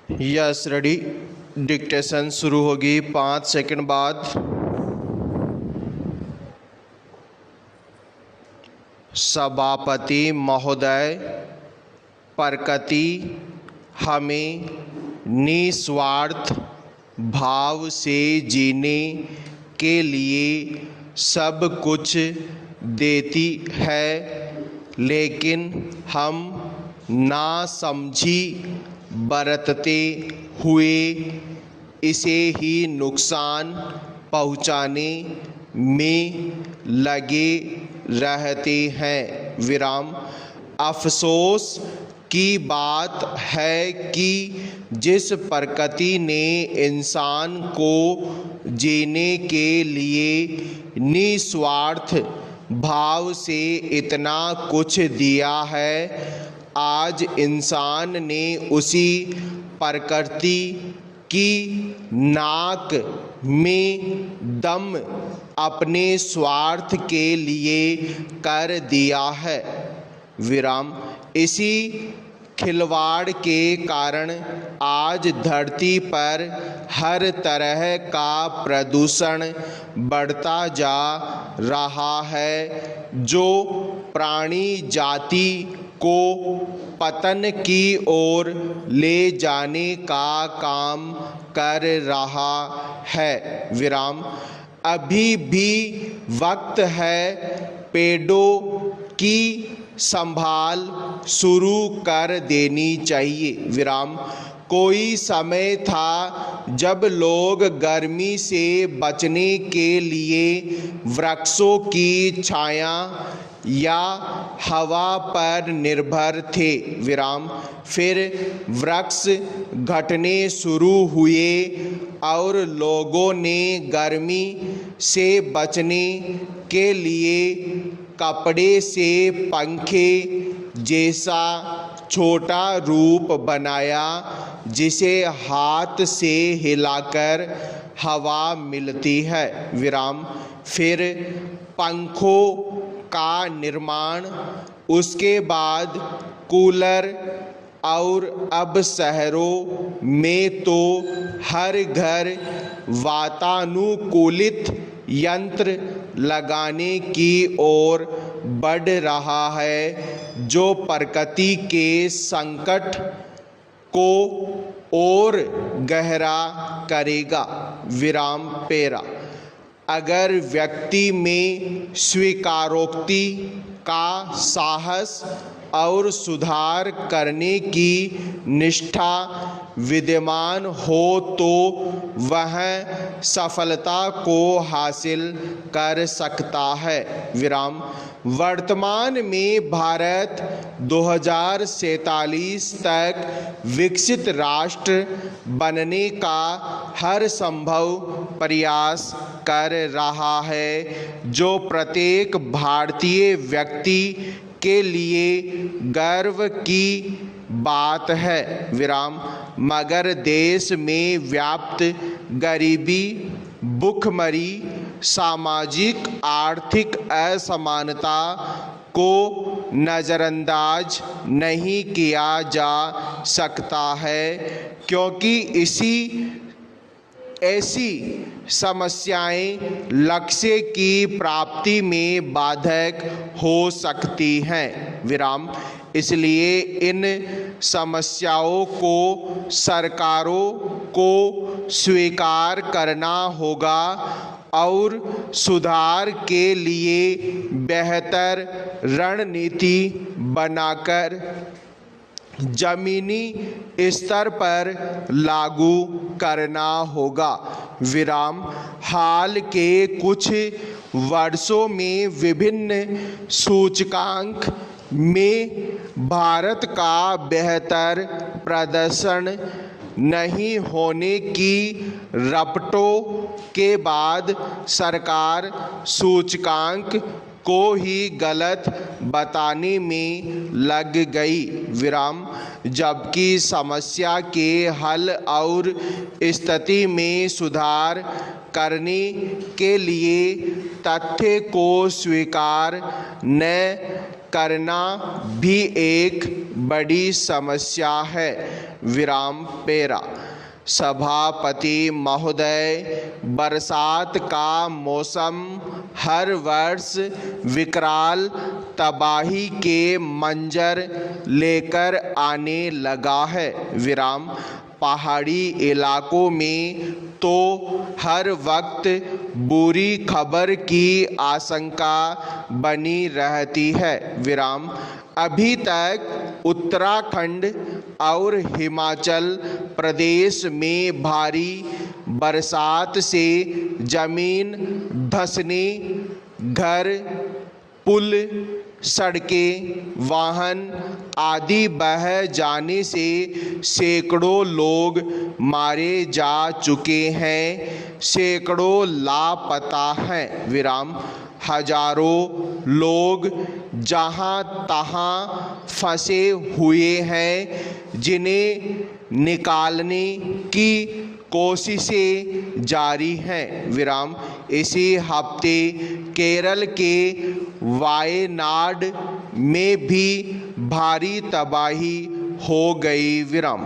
Yes ready. Dictation शुरू होगी 5 second बाद। सभापति महोदय, प्रकृति हमें निस्वार्थ भाव से जीने के लिए सब कुछ देती है, लेकिन हम नासमझी बरतते हुए इसे ही नुकसान पहुँचाने में लगे रहते हैं। विराम। अफसोस की बात है कि जिस प्रकृति ने इंसान को जीने के लिए निस्वार्थ भाव से इतना कुछ दिया है, आज इंसान ने उसी प्रकृति की नाक में दम अपने स्वार्थ के लिए कर दिया है। विराम। इसी खिलवाड़ के कारण आज धरती पर हर तरह का प्रदूषण बढ़ता जा रहा है, जो प्राणी जाति को पतन की ओर ले जाने का काम कर रहा है। विराम। अभी भी वक्त है पेड़ों की संभाल शुरू कर देनी चाहिए। विराम। कोई समय था जब लोग गर्मी से बचने के लिए वृक्षों की छाया या हवा पर निर्भर थे। विराम। फिर वृक्ष घटने शुरू हुए और लोगों ने गर्मी से बचने के लिए कपड़े से पंखे जैसा छोटा रूप बनाया, जिसे हाथ से हिलाकर हवा मिलती है। विराम। फिर पंखों का निर्माण, उसके बाद कूलर, और अब शहरों में तो हर घर वातानुकूलित यंत्र लगाने की ओर बढ़ रहा है, जो प्रकृति के संकट को और गहरा करेगा। विराम। पेरा। अगर व्यक्ति में स्वीकारोक्ति का साहस और सुधार करने की निष्ठा विद्यमान हो तो वह सफलता को हासिल कर सकता है। विराम। वर्तमान में भारत 2047 तक विकसित राष्ट्र बनने का हर संभव प्रयास कर रहा है, जो प्रत्येक भारतीय व्यक्ति के लिए गर्व की बात है। विराम। मगर देश में व्याप्त गरीबी, भूखमरी, सामाजिक आर्थिक असमानता को नज़रअंदाज नहीं किया जा सकता है, क्योंकि ऐसी समस्याएं लक्ष्य की प्राप्ति में बाधक हो सकती हैं। विराम। इसलिए इन समस्याओं को सरकारों को स्वीकार करना होगा और सुधार के लिए बेहतर रणनीति बनाकर जमीनी स्तर पर लागू करना होगा। विराम। हाल के कुछ वर्षों में विभिन्न सूचकांक में भारत का बेहतर प्रदर्शन नहीं होने की रपटों के बाद सरकार सूचकांक को ही गलत बताने में लग गई। विराम। जबकि समस्या के हल और स्थिति में सुधार करने के लिए तथ्य को स्वीकार न करना भी एक बड़ी समस्या है। विराम पेरा। सभापति महोदय, बरसात का मौसम हर वर्ष विकराल तबाही के मंजर लेकर आने लगा है। विराम। पहाड़ी इलाकों में तो हर वक्त बुरी खबर की आशंका बनी रहती है। विराम। अभी तक उत्तराखंड और हिमाचल प्रदेश में भारी बरसात से जमीन धंसने, घर, पुल, सड़कें, वाहन आदि बह जाने से सैकड़ों लोग मारे जा चुके हैं, सैकड़ों लापता हैं। विराम। हजारों लोग जहां तहां फंसे हुए हैं, जिन्हें निकालने की कोशिशें जारी हैं। विराम। इसी हफ्ते केरल के वायनाड में भी भारी तबाही हो गई। विराम।